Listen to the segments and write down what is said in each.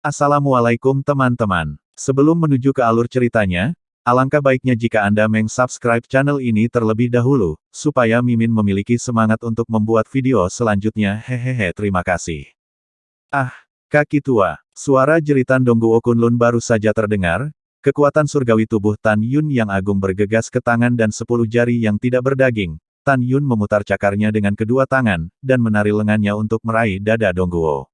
Assalamualaikum teman-teman. Sebelum menuju ke alur ceritanya, alangkah baiknya jika Anda meng-subscribe channel ini terlebih dahulu, supaya Mimin memiliki semangat untuk membuat video selanjutnya. Hehehe, terima kasih. Ah, kaki tua. Suara jeritan Dongguo Kunlun baru saja terdengar. Kekuatan surgawi tubuh Tan Yun yang agung bergegas ke tangan dan 10 jari yang tidak berdaging. Tan Yun memutar cakarnya dengan kedua tangan, dan menari lengannya untuk meraih dada Dongguo.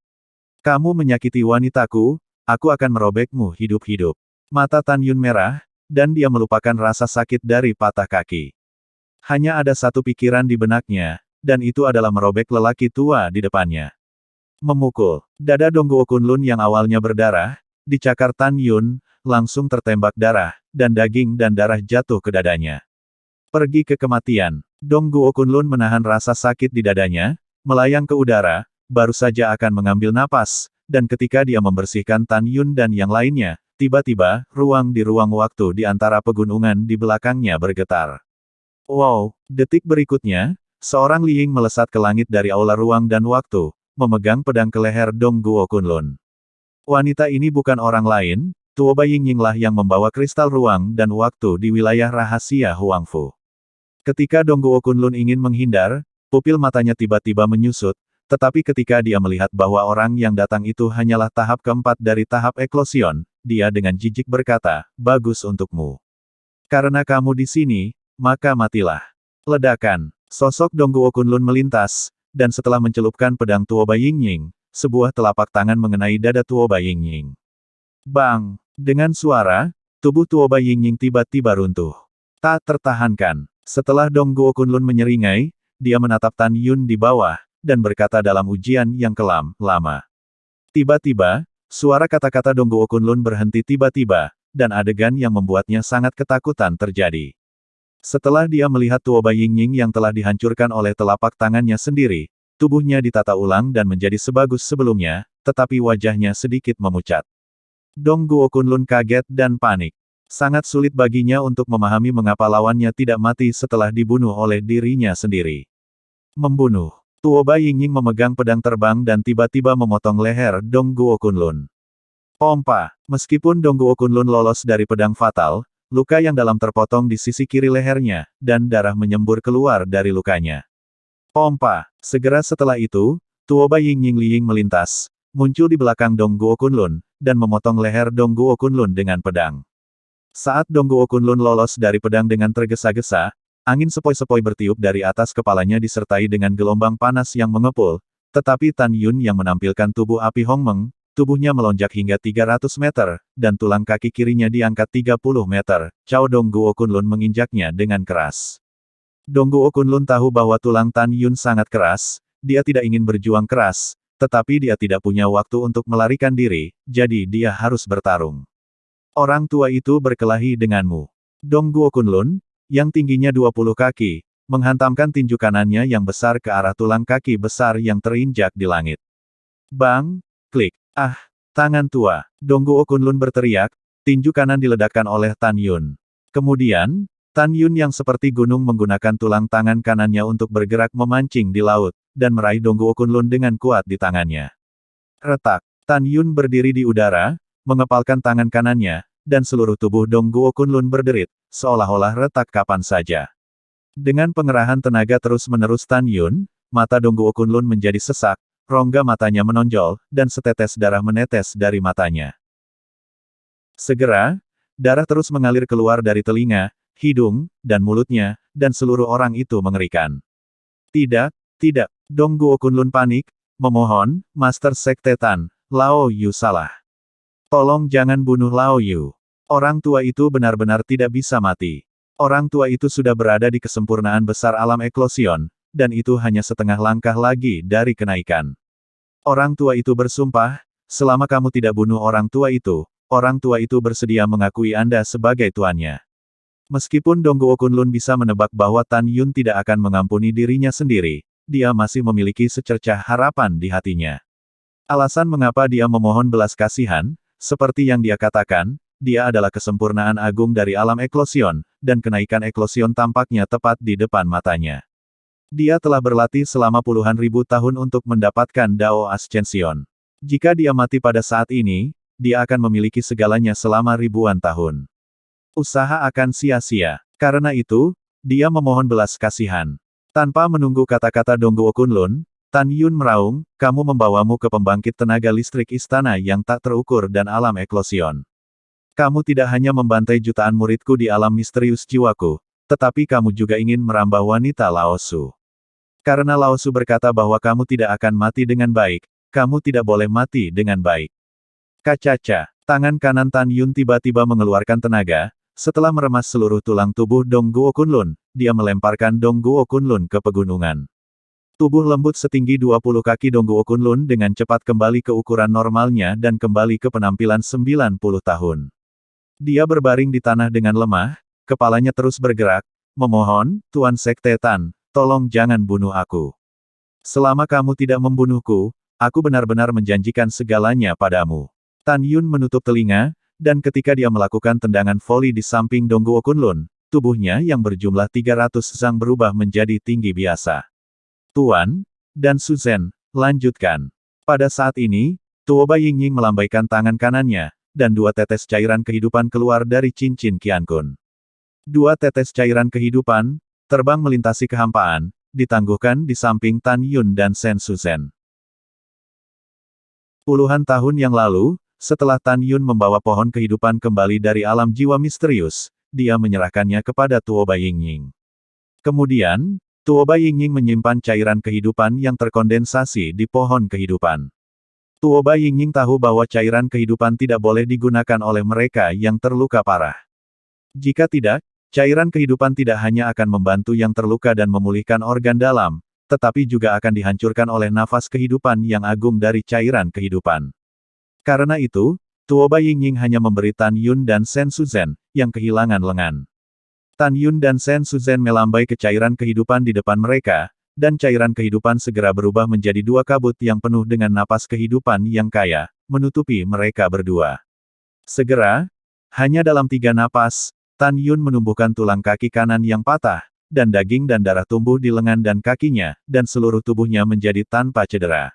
Kamu menyakiti wanitaku, aku akan merobekmu hidup-hidup. Mata Tan Yun merah, dan dia melupakan rasa sakit dari patah kaki. Hanya ada satu pikiran di benaknya, dan itu adalah merobek lelaki tua di depannya. Memukul. Dada Dongguo Kunlun yang awalnya berdarah, dicakar Tan Yun, langsung tertembak darah, dan daging dan darah jatuh ke dadanya. Pergi ke kematian. Dongguo Kunlun menahan rasa sakit di dadanya, melayang ke udara, baru saja akan mengambil napas, dan ketika dia membersihkan Tan Yun dan yang lainnya, tiba-tiba, ruang di ruang waktu di antara pegunungan di belakangnya bergetar. Wow, detik berikutnya, seorang Liying melesat ke langit dari aula ruang dan waktu, memegang pedang ke leher Dongguo Kunlun. Wanita ini bukan orang lain, Tuoba Yingying lah yang membawa kristal ruang dan waktu di wilayah rahasia Huangfu. Ketika Dongguo Kunlun ingin menghindar, pupil matanya tiba-tiba menyusut, tetapi ketika dia melihat bahwa orang yang datang itu hanyalah tahap keempat dari tahap eklosion, dia dengan jijik berkata, bagus untukmu. Karena kamu di sini, maka matilah. Ledakan. Sosok Dongguo Kunlun melintas, dan setelah mencelupkan pedang Tuoba Yingying, sebuah telapak tangan mengenai dada Tuoba Yingying. Bang! Dengan suara, tubuh Tuoba Yingying tiba-tiba runtuh. Tak tertahankan. Setelah Dongguo Kunlun menyeringai, dia menatap Tan Yun di bawah, dan berkata dalam ujian yang kelam, lama. Tiba-tiba, suara kata-kata Dongguo Kunlun berhenti tiba-tiba, dan adegan yang membuatnya sangat ketakutan terjadi. Setelah dia melihat Tuoba Yingying yang telah dihancurkan oleh telapak tangannya sendiri, tubuhnya ditata ulang dan menjadi sebagus sebelumnya, tetapi wajahnya sedikit memucat. Dongguo Kunlun kaget dan panik. Sangat sulit baginya untuk memahami mengapa lawannya tidak mati setelah dibunuh oleh dirinya sendiri. Membunuh. Tuoba Yingying memegang pedang terbang dan tiba-tiba memotong leher Dongguo Kunlun. Pompa. Meskipun Dongguo Kunlun lolos dari pedang fatal, luka yang dalam terpotong di sisi kiri lehernya, dan darah menyembur keluar dari lukanya. Pompa. Segera setelah itu, Tuoba Yingying Liying melintas, muncul di belakang Dongguo Kunlun, dan memotong leher Dongguo Kunlun dengan pedang. Saat Dongguo Kunlun lolos dari pedang dengan tergesa-gesa, angin sepoi-sepoi bertiup dari atas kepalanya disertai dengan gelombang panas yang mengepul, tetapi Tan Yun yang menampilkan tubuh api Hongmeng, tubuhnya melonjak hingga 300 meter, dan tulang kaki kirinya diangkat 30 meter, Cao Dongguo Kunlun menginjaknya dengan keras. Dongguo Kunlun tahu bahwa tulang Tan Yun sangat keras, dia tidak ingin berjuang keras, tetapi dia tidak punya waktu untuk melarikan diri, jadi dia harus bertarung. Orang tua itu berkelahi denganmu. Dongguo Kunlun, yang tingginya 20 kaki, menghantamkan tinju kanannya yang besar ke arah tulang kaki besar yang terinjak di langit. Bang! Klik! Ah! Tangan tua! Dongguo Kunlun berteriak, tinju kanan diledakkan oleh Tan Yun. Kemudian, Tan Yun yang seperti gunung menggunakan tulang tangan kanannya untuk bergerak memancing di laut, dan meraih Dongguo Kunlun dengan kuat di tangannya. Retak! Tan Yun berdiri di udara, mengepalkan tangan kanannya, dan seluruh tubuh Dongguo Kunlun berderit, seolah-olah retak kapan saja. Dengan pengerahan tenaga terus-menerus Tan Yun, mata Dongguo Kunlun menjadi sesak, rongga matanya menonjol, dan setetes darah menetes dari matanya. Segera, darah terus mengalir keluar dari telinga, hidung, dan mulutnya, dan seluruh orang itu mengerikan. Tidak, tidak, Dongguo Kunlun panik, memohon, Master Sekte Tan, Lao Yu salah. Tolong jangan bunuh Lao Yu. Orang tua itu benar-benar tidak bisa mati. Orang tua itu sudah berada di kesempurnaan besar alam eklosion, dan itu hanya setengah langkah lagi dari kenaikan. Orang tua itu bersumpah, selama kamu tidak bunuh orang tua itu bersedia mengakui Anda sebagai tuannya. Meskipun Dongguo Kunlun bisa menebak bahwa Tan Yun tidak akan mengampuni dirinya sendiri, dia masih memiliki secercah harapan di hatinya. Alasan mengapa dia memohon belas kasihan, seperti yang dia katakan, dia adalah kesempurnaan agung dari alam eklosion, dan kenaikan eklosion tampaknya tepat di depan matanya. Dia telah berlatih selama puluhan ribu tahun untuk mendapatkan Dao Ascension. Jika dia mati pada saat ini, dia akan memiliki segalanya selama ribuan tahun. Usaha akan sia-sia. Karena itu, dia memohon belas kasihan. Tanpa menunggu kata-kata Dongguo Kunlun, Tan Yun meraung, kamu membawamu ke pembangkit tenaga listrik istana yang tak terukur dan alam eklosion. Kamu tidak hanya membantai jutaan muridku di alam misterius jiwaku, tetapi kamu juga ingin merambah wanita Laosu. Karena Laosu berkata bahwa kamu tidak akan mati dengan baik, kamu tidak boleh mati dengan baik. Kacaca, tangan kanan Tan Yun tiba-tiba mengeluarkan tenaga, setelah meremas seluruh tulang tubuh Dongguo Kunlun, dia melemparkan Dongguo Kunlun ke pegunungan. Tubuh lembut setinggi 20 kaki Dongguo Kunlun dengan cepat kembali ke ukuran normalnya dan kembali ke penampilan 90 tahun. Dia berbaring di tanah dengan lemah, kepalanya terus bergerak, memohon, Tuan Sekte Tan, tolong jangan bunuh aku. Selama kamu tidak membunuhku, aku benar-benar menjanjikan segalanya padamu. Tan Yun menutup telinga, dan ketika dia melakukan tendangan voli di samping Dongguo Kunlun, tubuhnya yang berjumlah 300 zang berubah menjadi tinggi biasa. Tuan, dan Suzhen, lanjutkan. Pada saat ini, Tuoba Yingying melambaikan tangan kanannya, dan dua tetes cairan kehidupan keluar dari cincin Qiankun. Dua tetes cairan kehidupan, terbang melintasi kehampaan, ditangguhkan di samping Tan Yun dan Sen Suzhen. Puluhan tahun yang lalu, setelah Tan Yun membawa pohon kehidupan kembali dari alam jiwa misterius, dia menyerahkannya kepada Tuoba Yingying. Kemudian, Tuoba Yingying menyimpan cairan kehidupan yang terkondensasi di pohon kehidupan. Tuoba Yingying tahu bahwa cairan kehidupan tidak boleh digunakan oleh mereka yang terluka parah. Jika tidak, cairan kehidupan tidak hanya akan membantu yang terluka dan memulihkan organ dalam, tetapi juga akan dihancurkan oleh nafas kehidupan yang agung dari cairan kehidupan. Karena itu, Tuoba Yingying hanya memberi Tan Yun dan Sen Suzhen, yang kehilangan lengan. Tan Yun dan Sen Suzhen melambai ke cairan kehidupan di depan mereka, dan cairan kehidupan segera berubah menjadi dua kabut yang penuh dengan napas kehidupan yang kaya, menutupi mereka berdua. Segera, hanya dalam 3 napas, Tan Yun menumbuhkan tulang kaki kanan yang patah, dan daging dan darah tumbuh di lengan dan kakinya, dan seluruh tubuhnya menjadi tanpa cedera.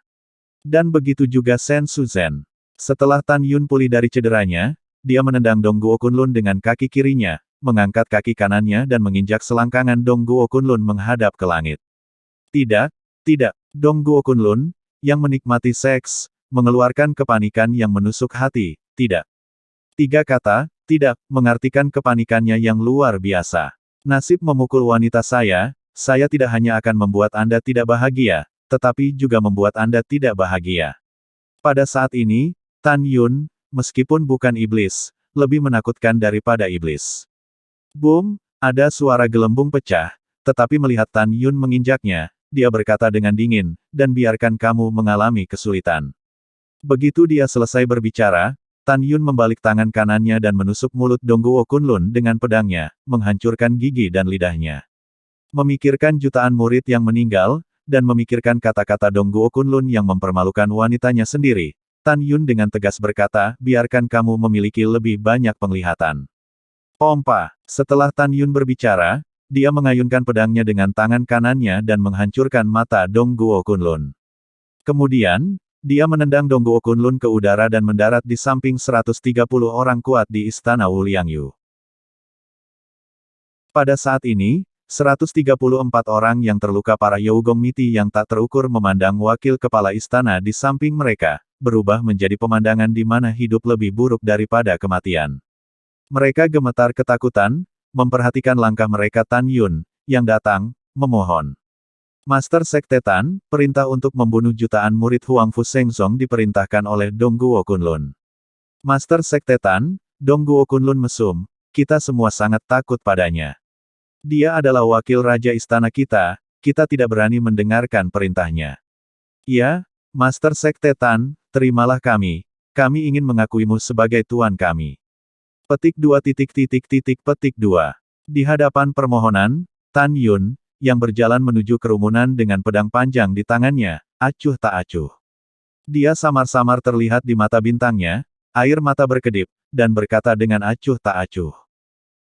Dan begitu juga Sen Suzhen. Setelah Tan Yun pulih dari cederanya, dia menendang Dongguo Kunlun dengan kaki kirinya, mengangkat kaki kanannya dan menginjak selangkangan Dongguo Kunlun menghadap ke langit. Tidak, tidak, Dongguo Kunlun, yang menikmati seks, mengeluarkan kepanikan yang menusuk hati, tidak. 3 kata, tidak, mengartikan kepanikannya yang luar biasa. Nasib memukul wanita saya tidak hanya akan membuat Anda tidak bahagia, tetapi juga membuat Anda tidak bahagia. Pada saat ini, Tan Yun, meskipun bukan iblis, lebih menakutkan daripada iblis. Boom, ada suara gelembung pecah, tetapi melihat Tan Yun menginjaknya, dia berkata dengan dingin, dan biarkan kamu mengalami kesulitan. Begitu dia selesai berbicara, Tan Yun membalik tangan kanannya dan menusuk mulut Dongguo Kunlun dengan pedangnya, menghancurkan gigi dan lidahnya. Memikirkan jutaan murid yang meninggal, dan memikirkan kata-kata Dongguo Kunlun yang mempermalukan wanitanya sendiri, Tan Yun dengan tegas berkata, biarkan kamu memiliki lebih banyak penglihatan. Pompa. Setelah Tan Yun berbicara, dia mengayunkan pedangnya dengan tangan kanannya dan menghancurkan mata Dongguo Kunlun. Kemudian, dia menendang Dongguo Kunlun ke udara dan mendarat di samping 130 orang kuat di istana Wuliangyu. Pada saat ini, 134 orang yang terluka parah Yougong Miti yang tak terukur memandang wakil kepala istana di samping mereka, berubah menjadi pemandangan di mana hidup lebih buruk daripada kematian. Mereka gemetar ketakutan, memperhatikan langkah mereka Tan Yun, yang datang, memohon. Master Sekte Tan, perintah untuk membunuh jutaan murid Huang Fu Shengzong diperintahkan oleh Dongguo Kunlun. Master Sekte Tan, Dongguo Kunlun mesum, kita semua sangat takut padanya. Dia adalah wakil raja istana kita tidak berani mendengarkan perintahnya. Ya, Master Sekte Tan, terimalah kami ingin mengakuimu sebagai tuan kami. Petik 2. Petik 2. Di hadapan permohonan, Tan Yun, yang berjalan menuju kerumunan dengan pedang panjang di tangannya, acuh tak acuh. Dia samar-samar terlihat di mata bintangnya, air mata berkedip, dan berkata dengan acuh tak acuh.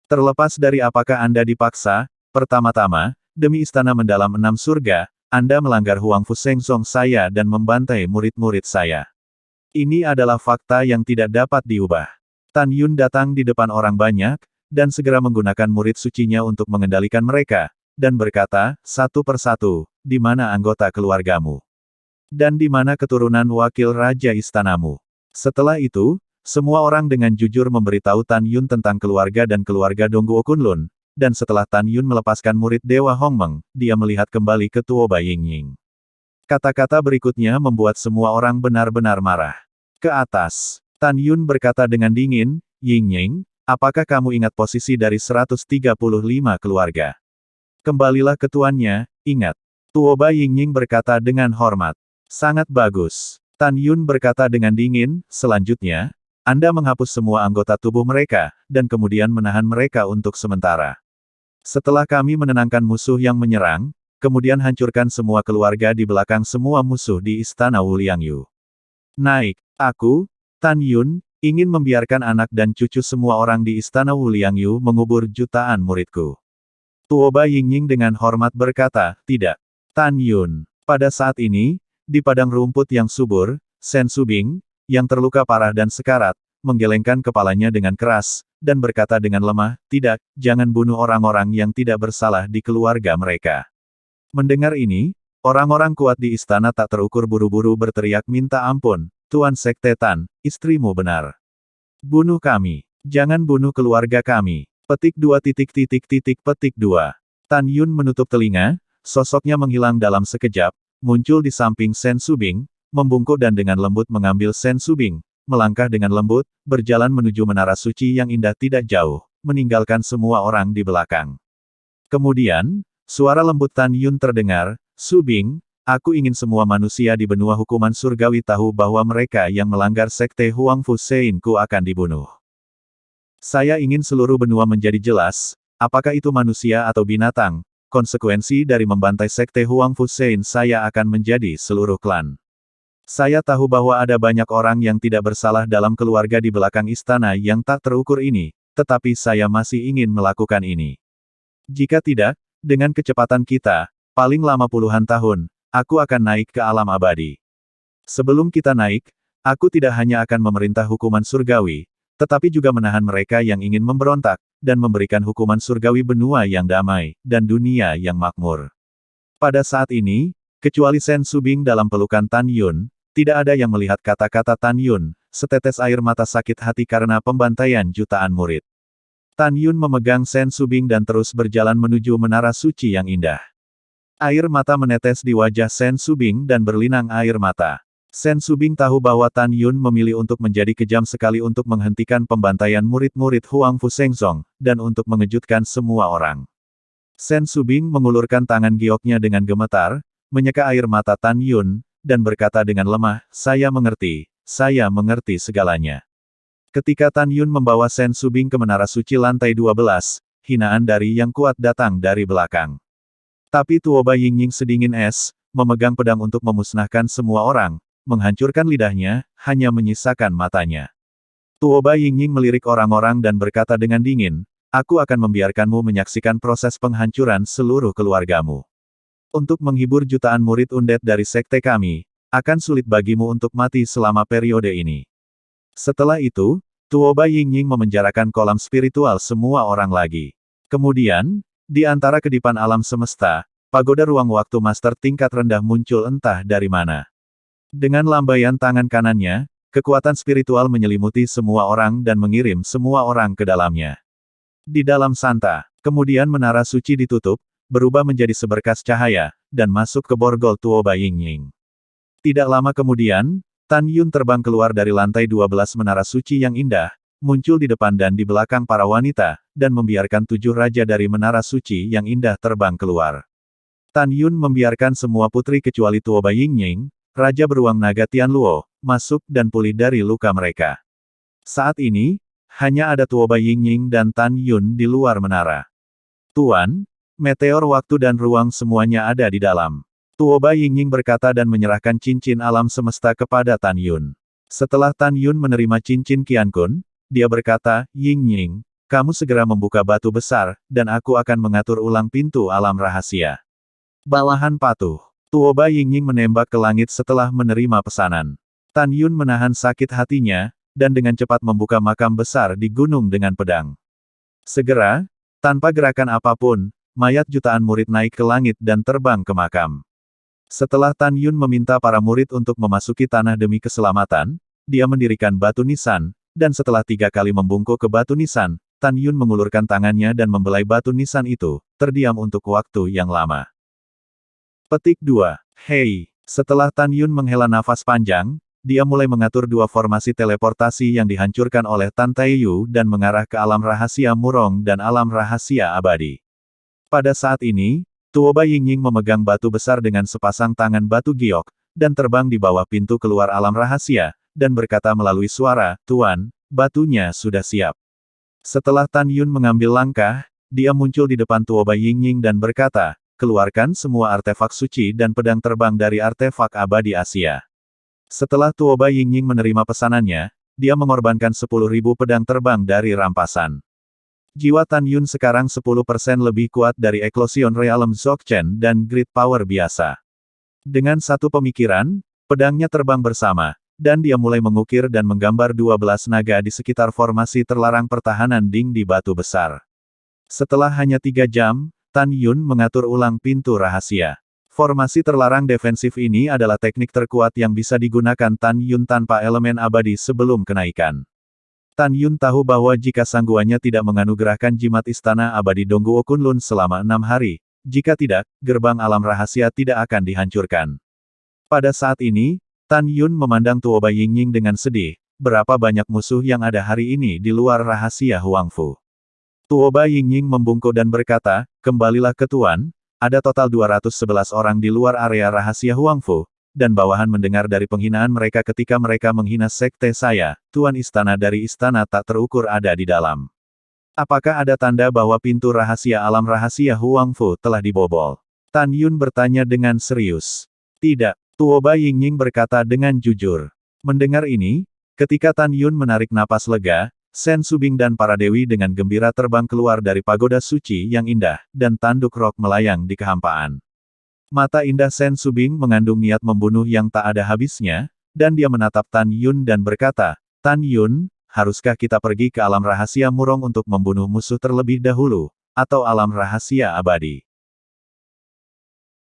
Terlepas dari apakah Anda dipaksa, pertama-tama, demi istana mendalam 6 surga, Anda melanggar Huang Fu Shengzong saya dan membantai murid-murid saya. Ini adalah fakta yang tidak dapat diubah. Tan Yun datang di depan orang banyak, dan segera menggunakan murid sucinya untuk mengendalikan mereka, dan berkata, satu persatu, di mana anggota keluargamu? Dan di mana keturunan wakil raja istanamu? Setelah itu, semua orang dengan jujur memberitahu Tan Yun tentang keluarga dan keluarga Dongguo Kunlun, dan setelah Tan Yun melepaskan murid Dewa Hongmeng, dia melihat kembali ke Tuoba Yingying. Kata-kata berikutnya membuat semua orang benar-benar marah. Ke atas, Tan Yun berkata dengan dingin, Yingying, apakah kamu ingat posisi dari 135 keluarga? Kembalilah ke tuannya, ingat. Tuoba Yingying berkata dengan hormat. Sangat bagus. Tan Yun berkata dengan dingin, selanjutnya, Anda menghapus semua anggota tubuh mereka, dan kemudian menahan mereka untuk sementara. Setelah kami menenangkan musuh yang menyerang, kemudian hancurkan semua keluarga di belakang semua musuh di istana Wuliangyu. Naik, aku, Tan Yun, ingin membiarkan anak dan cucu semua orang di istana Wuliangyu mengubur jutaan muridku. Tuoba Yingying dengan hormat berkata, tidak. Tan Yun, pada saat ini, di padang rumput yang subur, Sen Subing, yang terluka parah dan sekarat, menggelengkan kepalanya dengan keras, dan berkata dengan lemah, tidak, jangan bunuh orang-orang yang tidak bersalah di keluarga mereka. Mendengar ini, orang-orang kuat di istana tak terukur buru-buru berteriak minta ampun, Tuan Sekte Tan, istrimu benar. Bunuh kami. Jangan bunuh keluarga kami. Petik 2 petik 2. Tan Yun menutup telinga, sosoknya menghilang dalam sekejap, muncul di samping Sen Subing, membungkuk dan dengan lembut mengambil Sen Subing, melangkah dengan lembut, berjalan menuju menara suci yang indah tidak jauh, meninggalkan semua orang di belakang. Kemudian, suara lembut Tan Yun terdengar, Subing, aku ingin semua manusia di benua hukuman surgawi tahu bahwa mereka yang melanggar sekte Huangfu Sein ku akan dibunuh. Saya ingin seluruh benua menjadi jelas, apakah itu manusia atau binatang, konsekuensi dari membantai sekte Huangfu Sein saya akan menjadi seluruh klan. Saya tahu bahwa ada banyak orang yang tidak bersalah dalam keluarga di belakang istana yang tak terukur ini, tetapi saya masih ingin melakukan ini. Jika tidak, dengan kecepatan kita, paling lama puluhan tahun, aku akan naik ke alam abadi. Sebelum kita naik, aku tidak hanya akan memerintah hukuman surgawi, tetapi juga menahan mereka yang ingin memberontak, dan memberikan hukuman surgawi benua yang damai, dan dunia yang makmur. Pada saat ini, kecuali Sen Subing dalam pelukan Tan Yun, tidak ada yang melihat kata-kata Tan Yun, setetes air mata sakit hati karena pembantaian jutaan murid. Tan Yun memegang Sen Subing dan terus berjalan menuju menara suci yang indah. Air mata menetes di wajah Sen Subing dan berlinang air mata. Sen Subing tahu bahwa Tan Yun memilih untuk menjadi kejam sekali untuk menghentikan pembantaian murid-murid Huangfu Shengzong, dan untuk mengejutkan semua orang. Sen Subing mengulurkan tangan gioknya dengan gemetar, menyeka air mata Tan Yun, dan berkata dengan lemah, saya mengerti segalanya. Ketika Tan Yun membawa Sen Subing ke menara suci lantai 12, hinaan dari yang kuat datang dari belakang. Tapi Tuoba Yingying sedingin es, memegang pedang untuk memusnahkan semua orang, menghancurkan lidahnya, hanya menyisakan matanya. Tuoba Yingying melirik orang-orang dan berkata dengan dingin, aku akan membiarkanmu menyaksikan proses penghancuran seluruh keluargamu. Untuk menghibur jutaan murid undead dari sekte kami, akan sulit bagimu untuk mati selama periode ini. Setelah itu, Tuoba Yingying memenjarakan kolam spiritual semua orang lagi. Kemudian, di antara kedipan alam semesta, pagoda ruang waktu master tingkat rendah muncul entah dari mana. Dengan lambaian tangan kanannya, kekuatan spiritual menyelimuti semua orang dan mengirim semua orang ke dalamnya. Di dalam Santa, kemudian menara suci ditutup, berubah menjadi seberkas cahaya, dan masuk ke borgol Tuoba Yingying. Tidak lama kemudian, Tan Yun terbang keluar dari lantai 12 menara suci yang indah, muncul di depan dan di belakang para wanita, dan membiarkan 7 raja dari menara suci yang indah terbang keluar. Tan Yun membiarkan semua putri kecuali Tuoba Yingying, raja beruang naga Tianluo, masuk dan pulih dari luka mereka. Saat ini, hanya ada Tuoba Yingying dan Tan Yun di luar menara. Tuan, meteor waktu dan ruang semuanya ada di dalam. Tuoba Yingying berkata dan menyerahkan cincin alam semesta kepada Tan Yun. Setelah Tan Yun menerima cincin Qiankun, dia berkata, Yingying, kamu segera membuka batu besar, dan aku akan mengatur ulang pintu alam rahasia. Bawahan patuh. Tuoba Yingying menembak ke langit setelah menerima pesanan. Tan Yun menahan sakit hatinya, dan dengan cepat membuka makam besar di gunung dengan pedang. Segera, tanpa gerakan apapun, mayat jutaan murid naik ke langit dan terbang ke makam. Setelah Tan Yun meminta para murid untuk memasuki tanah demi keselamatan, dia mendirikan batu nisan, dan setelah 3 kali membungkuk ke batu nisan, Tan Yun mengulurkan tangannya dan membelai batu nisan itu, terdiam untuk waktu yang lama. Petik 2. Hei! Setelah Tan Yun menghela nafas panjang, dia mulai mengatur 2 formasi teleportasi yang dihancurkan oleh Tan Taiyu dan mengarah ke alam rahasia Murong dan alam rahasia abadi. Pada saat ini, Tuoba Yingying memegang batu besar dengan sepasang tangan batu giok, dan terbang di bawah pintu keluar alam rahasia, dan berkata melalui suara, "Tuan, batunya sudah siap." Setelah Tan Yun mengambil langkah, dia muncul di depan Tuoba Yingying dan berkata, "Keluarkan semua artefak suci dan pedang terbang dari artefak abadi Asia." Setelah Tuoba Yingying menerima pesanannya, dia mengorbankan 10.000 pedang terbang dari rampasan. Jiwa Tan Yun sekarang 10% lebih kuat dari Eclosion Realm Dzogchen dan Great Power biasa. Dengan satu pemikiran, pedangnya terbang bersama, dan dia mulai mengukir dan menggambar 12 naga di sekitar formasi terlarang pertahanan Ding di batu besar. Setelah hanya 3 jam, Tan Yun mengatur ulang pintu rahasia. Formasi terlarang defensif ini adalah teknik terkuat yang bisa digunakan Tan Yun tanpa elemen abadi sebelum kenaikan. Tan Yun tahu bahwa jika sangguannya tidak menganugerahkan jimat istana abadi Dongguo Kunlun selama 6 hari, jika tidak, gerbang alam rahasia tidak akan dihancurkan. Pada saat ini, Tan Yun memandang Tuoba Yingying dengan sedih, berapa banyak musuh yang ada hari ini di luar rahasia Huangfu. Tuoba Yingying membungkuk dan berkata, "Kembalilah ke Tuan, ada total 211 orang di luar area rahasia Huangfu, dan bawahan mendengar dari penghinaan mereka ketika mereka menghina sekte saya, Tuan istana dari istana tak terukur ada di dalam. Apakah ada tanda bahwa pintu rahasia alam rahasia Huangfu telah dibobol?" Tan Yun bertanya dengan serius. "Tidak," Tuoba Yingying berkata dengan jujur. Mendengar ini, ketika Tan Yun menarik napas lega, Sen Subing dan para dewi dengan gembira terbang keluar dari pagoda suci yang indah, dan tanduk rok melayang di kehampaan. Mata indah Sen Subing mengandung niat membunuh yang tak ada habisnya, dan dia menatap Tan Yun dan berkata, "Tan Yun, haruskah kita pergi ke alam rahasia Murong untuk membunuh musuh terlebih dahulu, atau alam rahasia abadi?"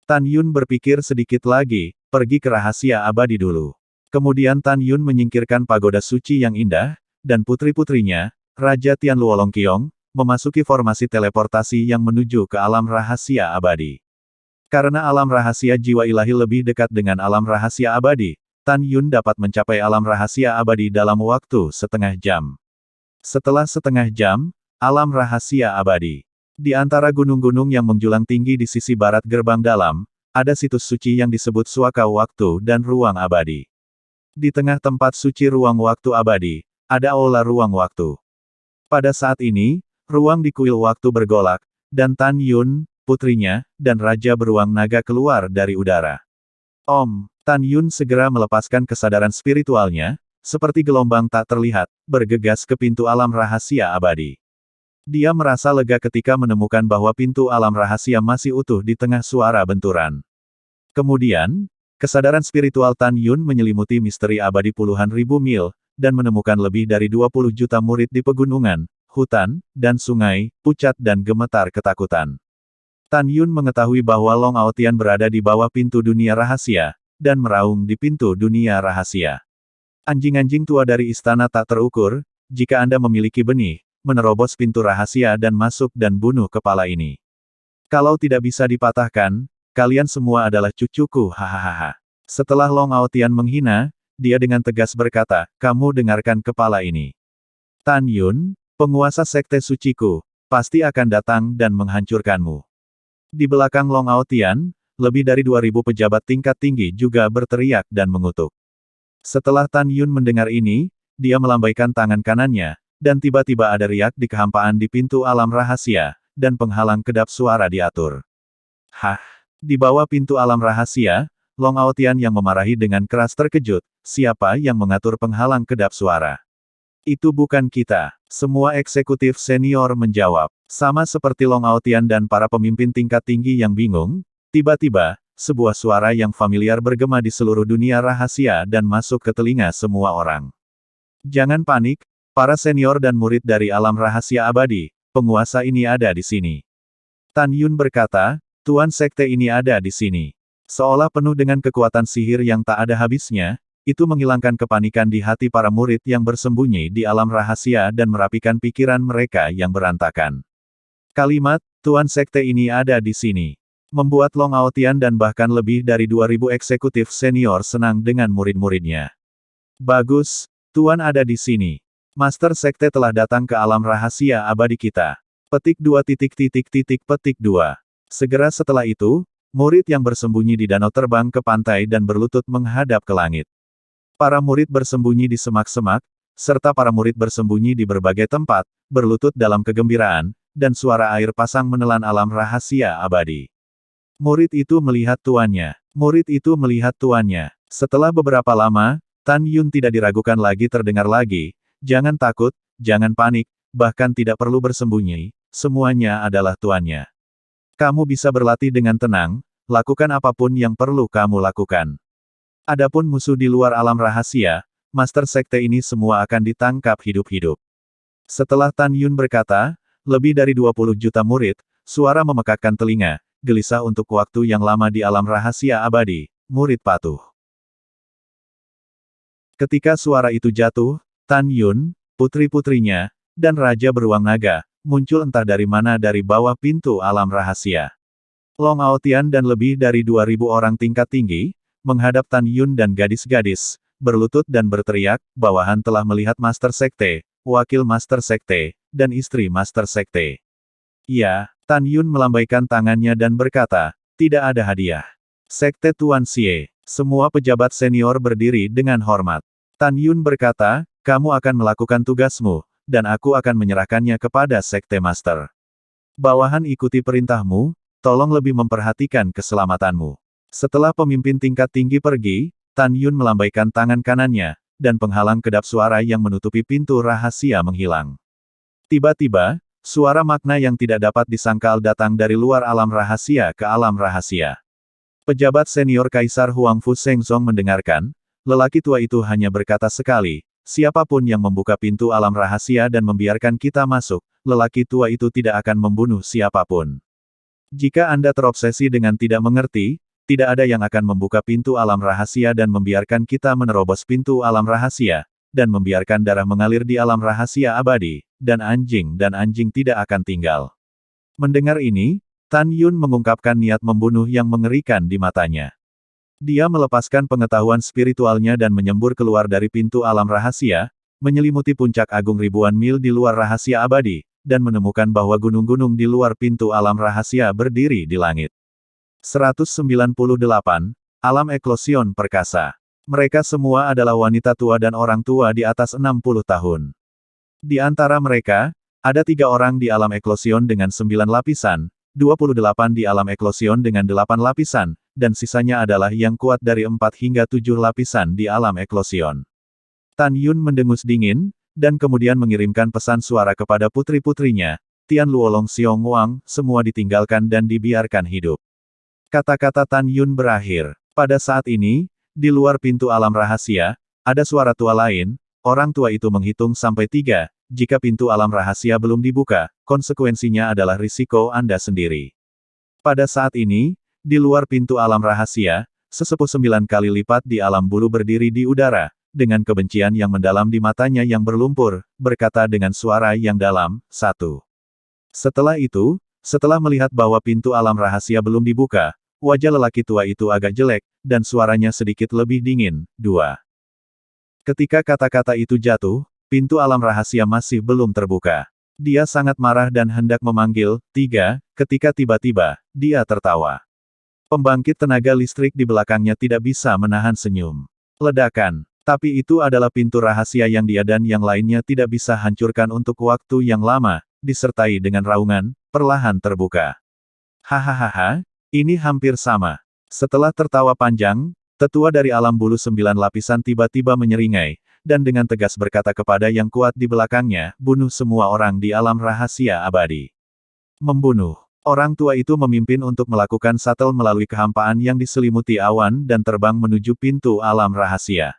Tan Yun berpikir sedikit lagi, pergi ke rahasia abadi dulu. Kemudian Tan Yun menyingkirkan pagoda suci yang indah, dan putri-putrinya, Raja Tianluolongqiong, memasuki formasi teleportasi yang menuju ke alam rahasia abadi. Karena alam rahasia jiwa ilahi lebih dekat dengan alam rahasia abadi, Tan Yun dapat mencapai alam rahasia abadi dalam waktu setengah jam. Setelah setengah jam, alam rahasia abadi. Di antara gunung-gunung yang menjulang tinggi di sisi barat gerbang dalam, ada situs suci yang disebut Suaka Waktu dan Ruang Abadi. Di tengah tempat suci ruang waktu abadi, ada aula ruang waktu. Pada saat ini, ruang di kuil waktu bergolak, dan Tan Yun, putrinya, dan Raja Beruang Naga keluar dari udara. Tan Yun segera melepaskan kesadaran spiritualnya, seperti gelombang tak terlihat, bergegas ke pintu alam rahasia abadi. Dia merasa lega ketika menemukan bahwa pintu alam rahasia masih utuh di tengah suara benturan. Kemudian, kesadaran spiritual Tan Yun menyelimuti misteri abadi puluhan ribu mil, dan menemukan lebih dari 20 juta murid di pegunungan, hutan, dan sungai, pucat dan gemetar ketakutan. Tan Yun mengetahui bahwa Long Aotian berada di bawah pintu dunia rahasia, dan meraung di pintu dunia rahasia. Anjing-anjing tua dari istana tak terukur, jika Anda memiliki benih, menerobos pintu rahasia dan masuk dan bunuh kepala ini. Kalau tidak bisa dipatahkan, kalian semua adalah cucuku hahaha. Setelah Long Aotian menghina, dia dengan tegas berkata, "Kamu dengarkan kepala ini. Tan Yun, penguasa sekte suciku, pasti akan datang dan menghancurkanmu." Di belakang Long Aotian, lebih dari 2.000 pejabat tingkat tinggi juga berteriak dan mengutuk. Setelah Tan Yun mendengar ini, dia melambaikan tangan kanannya, dan tiba-tiba ada riak di kehampaan di pintu alam rahasia, dan penghalang kedap suara diatur. Hah! Di bawah pintu alam rahasia, Long Aotian yang memarahi dengan keras terkejut, "Siapa yang mengatur penghalang kedap suara?" "Itu bukan kita," semua eksekutif senior menjawab. Sama seperti Long Aotian dan para pemimpin tingkat tinggi yang bingung, tiba-tiba, sebuah suara yang familiar bergema di seluruh dunia rahasia dan masuk ke telinga semua orang. Jangan panik, para senior dan murid dari alam rahasia abadi, penguasa ini ada di sini. Tan Yun berkata, Tuan Sekte ini ada di sini. Seolah penuh dengan kekuatan sihir yang tak ada habisnya, itu menghilangkan kepanikan di hati para murid yang bersembunyi di alam rahasia dan merapikan pikiran mereka yang berantakan. Kalimat, Tuan Sekte ini ada di sini, membuat Long Aotian dan bahkan lebih dari 2000 eksekutif senior senang dengan murid-muridnya. Bagus, Tuan ada di sini. Master Sekte telah datang ke alam rahasia abadi kita. Petik 2 petik 2. Segera setelah itu, murid yang bersembunyi di danau terbang ke pantai dan berlutut menghadap ke langit. Para murid bersembunyi di semak-semak, serta para murid bersembunyi di berbagai tempat, berlutut dalam kegembiraan, dan suara air pasang menelan alam rahasia abadi. Murid itu melihat tuannya. Murid itu melihat tuannya. Setelah beberapa lama, Tan Yun tidak diragukan lagi terdengar lagi, jangan takut, jangan panik, bahkan tidak perlu bersembunyi, semuanya adalah tuannya. Kamu bisa berlatih dengan tenang, lakukan apapun yang perlu kamu lakukan. Adapun musuh di luar alam rahasia, Master Sekte ini semua akan ditangkap hidup-hidup. Setelah Tan Yun berkata, lebih dari 20 juta murid, suara memekakkan telinga, gelisah untuk waktu yang lama di alam rahasia abadi, murid patuh. Ketika suara itu jatuh, Tan Yun, putri-putrinya, dan Raja Beruang Naga, muncul entah dari mana dari bawah pintu alam rahasia. Long Aotian dan lebih dari 2000 orang tingkat tinggi, menghadap Tan Yun dan gadis-gadis, berlutut dan berteriak, bawahan telah melihat Master Sekte, wakil Master Sekte, dan istri Master Sekte. Ya, Tan Yun melambaikan tangannya dan berkata, tidak ada hadiah. Sekte Tuan Xie, semua pejabat senior berdiri dengan hormat. Tan Yun berkata, kamu akan melakukan tugasmu, dan aku akan menyerahkannya kepada Sekte Master. Bawahan ikuti perintahmu, tolong lebih memperhatikan keselamatanmu. Setelah pemimpin tingkat tinggi pergi, Tan Yun melambaikan tangan kanannya, dan penghalang kedap suara yang menutupi pintu rahasia menghilang. Tiba-tiba, suara makna yang tidak dapat disangkal datang dari luar alam rahasia ke alam rahasia. Pejabat senior Kaisar Huangfu Shengzong mendengarkan, lelaki tua itu hanya berkata sekali, siapapun yang membuka pintu alam rahasia dan membiarkan kita masuk, lelaki tua itu tidak akan membunuh siapapun. Jika Anda terobsesi dengan tidak mengerti, tidak ada yang akan membuka pintu alam rahasia dan membiarkan kita menerobos pintu alam rahasia, dan membiarkan darah mengalir di alam rahasia abadi, dan anjing tidak akan tinggal. Mendengar ini, Tan Yun mengungkapkan niat membunuh yang mengerikan di matanya. Dia melepaskan pengetahuan spiritualnya dan menyembur keluar dari pintu alam rahasia, menyelimuti puncak agung ribuan mil di luar rahasia abadi, dan menemukan bahwa gunung-gunung di luar pintu alam rahasia berdiri di langit. 198. Alam Eklosion Perkasa. Mereka semua adalah wanita tua dan orang tua di atas 60 tahun. Di antara mereka, ada 3 orang di alam eklosion dengan 9 lapisan, 28 di alam eklosion dengan 8 lapisan, dan sisanya adalah yang kuat dari 4 hingga 7 lapisan di alam eklosion. Tan Yun mendengus dingin, dan kemudian mengirimkan pesan suara kepada putri-putrinya, Tian Luolong Xiong Wang, semua ditinggalkan dan dibiarkan hidup. Kata-kata Tan Yun berakhir. Pada saat ini, di luar pintu alam rahasia, ada suara tua lain, orang tua itu menghitung sampai 3, jika pintu alam rahasia belum dibuka, konsekuensinya adalah risiko Anda sendiri. Pada saat ini, di luar pintu alam rahasia, sesepuh 9 kali lipat di alam bulu berdiri di udara, dengan kebencian yang mendalam di matanya yang berlumpur, berkata dengan suara yang dalam, 1. Setelah itu, setelah melihat bahwa pintu alam rahasia belum dibuka, wajah lelaki tua itu agak jelek, dan suaranya sedikit lebih dingin, 2. Ketika kata-kata itu jatuh, pintu alam rahasia masih belum terbuka. Dia sangat marah dan hendak memanggil, 3, ketika tiba-tiba, dia tertawa. Pembangkit tenaga listrik di belakangnya tidak bisa menahan senyum. Ledakan. Tapi itu adalah pintu rahasia yang dia dan yang lainnya tidak bisa hancurkan untuk waktu yang lama, disertai dengan raungan, perlahan terbuka. Hahaha, ini hampir sama. Setelah tertawa panjang, tetua dari alam bulu 9 lapisan tiba-tiba menyeringai, dan dengan tegas berkata kepada yang kuat di belakangnya, bunuh semua orang di alam rahasia abadi. Membunuh. Orang tua itu memimpin untuk melakukan shuttle melalui kehampaan yang diselimuti awan dan terbang menuju pintu alam rahasia.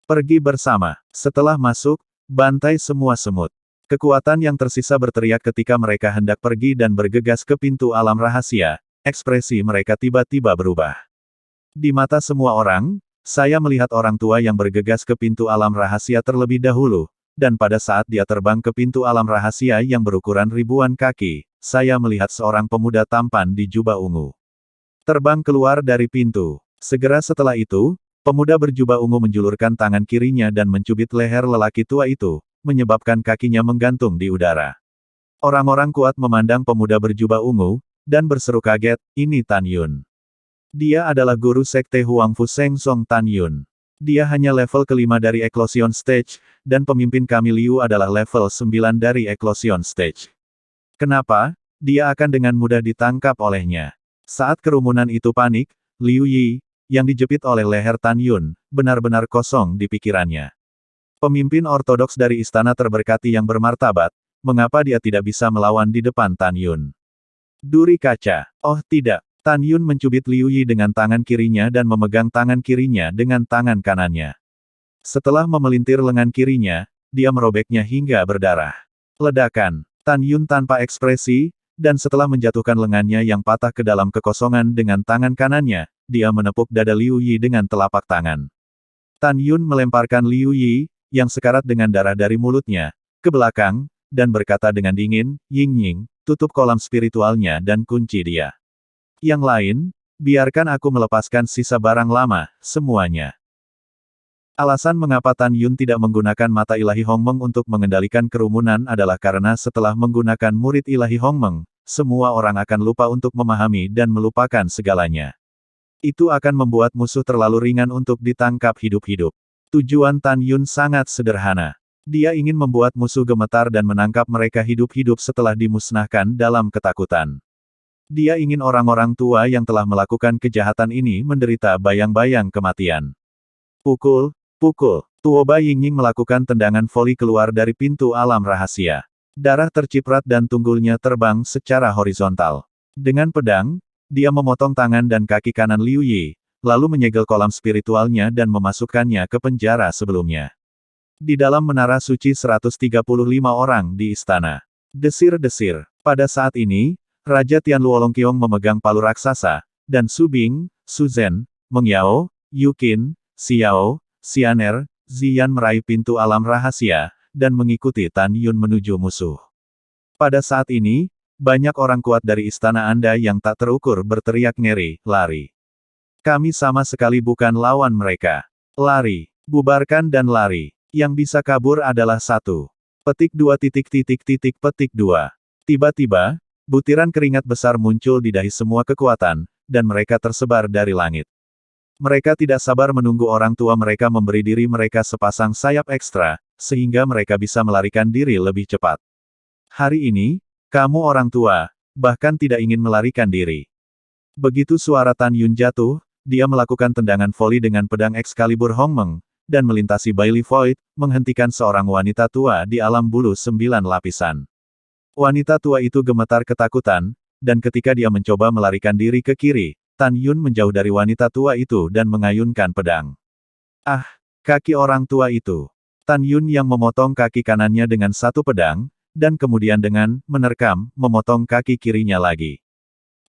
Pergi bersama. Setelah masuk, bantai semua semut. Kekuatan yang tersisa berteriak ketika mereka hendak pergi dan bergegas ke pintu alam rahasia. Ekspresi mereka tiba-tiba berubah. Di mata semua orang, saya melihat orang tua yang bergegas ke pintu alam rahasia terlebih dahulu, dan pada saat dia terbang ke pintu alam rahasia yang berukuran ribuan kaki, saya melihat seorang pemuda tampan di jubah ungu. Terbang keluar dari pintu. Segera setelah itu, pemuda berjubah ungu menjulurkan tangan kirinya dan mencubit leher lelaki tua itu, menyebabkan kakinya menggantung di udara. Orang-orang kuat memandang pemuda berjubah ungu, dan berseru kaget, ini Tan Yun. Dia adalah guru sekte Huangfu Seng Song Tan Yun. Dia hanya level kelima dari Eclosion Stage, dan pemimpin kami Liu adalah level 9 dari Eclosion Stage. Kenapa? Dia akan dengan mudah ditangkap olehnya. Saat kerumunan itu panik, Liu Yi, yang dijepit oleh leher Tan Yun, benar-benar kosong di pikirannya. Pemimpin ortodoks dari istana terberkati yang bermartabat, mengapa dia tidak bisa melawan di depan Tan Yun? Duri kaca. Oh tidak. Tan Yun mencubit Liu Yi dengan tangan kirinya dan memegang tangan kirinya dengan tangan kanannya. Setelah memelintir lengan kirinya, dia merobeknya hingga berdarah. Ledakan. Tan Yun tanpa ekspresi, dan setelah menjatuhkan lengannya yang patah ke dalam kekosongan dengan tangan kanannya, dia menepuk dada Liu Yi dengan telapak tangan. Tan Yun melemparkan Liu Yi, yang sekarat dengan darah dari mulutnya, ke belakang, dan berkata dengan dingin, Ying Ying, tutup kolam spiritualnya dan kunci dia. Yang lain, biarkan aku melepaskan sisa barang lama, semuanya. Alasan mengapa Tan Yun tidak menggunakan mata ilahi Hongmeng untuk mengendalikan kerumunan adalah karena setelah menggunakan murid ilahi Hongmeng, semua orang akan lupa untuk memahami dan melupakan segalanya. Itu akan membuat musuh terlalu ringan untuk ditangkap hidup-hidup. Tujuan Tan Yun sangat sederhana. Dia ingin membuat musuh gemetar dan menangkap mereka hidup-hidup setelah dimusnahkan dalam ketakutan. Dia ingin orang-orang tua yang telah melakukan kejahatan ini menderita bayang-bayang kematian. Pukul, pukul. Tuoba Yingying melakukan tendangan voli keluar dari pintu alam rahasia. Darah terciprat dan tunggulnya terbang secara horizontal. Dengan pedang, dia memotong tangan dan kaki kanan Liu Yi, lalu menyegel kolam spiritualnya dan memasukkannya ke penjara sebelumnya. Di dalam menara suci 135 orang di istana. Desir-desir. Pada saat ini, Raja Tianluolongqiong memegang palu raksasa, dan Su Bing, Su Zhen, Meng Yao, Yu Qin, Xiao, Xianer, Ziyan meraih pintu alam rahasia, dan mengikuti Tan Yun menuju musuh. Pada saat ini, banyak orang kuat dari istana Anda yang tak terukur berteriak ngeri, lari. Kami sama sekali bukan lawan mereka. Lari, bubarkan dan lari. Yang bisa kabur adalah satu. Petik 2 petik 2. Tiba-tiba, butiran keringat besar muncul di dahi semua kekuatan, dan mereka tersebar dari langit. Mereka tidak sabar menunggu orang tua mereka memberi diri mereka sepasang sayap ekstra, sehingga mereka bisa melarikan diri lebih cepat. Hari ini, kamu orang tua, bahkan tidak ingin melarikan diri. Begitu suara Tan Yun jatuh, dia melakukan tendangan voli dengan pedang Excalibur Hongmeng, dan melintasi Bailey Void, menghentikan seorang wanita tua di alam bulu 9 lapisan. Wanita tua itu gemetar ketakutan, dan ketika dia mencoba melarikan diri ke kiri, Tan Yun menjauh dari wanita tua itu dan mengayunkan pedang. Ah, kaki orang tua itu. Tan Yun yang memotong kaki kanannya dengan satu pedang, dan kemudian dengan menerkam, memotong kaki kirinya lagi.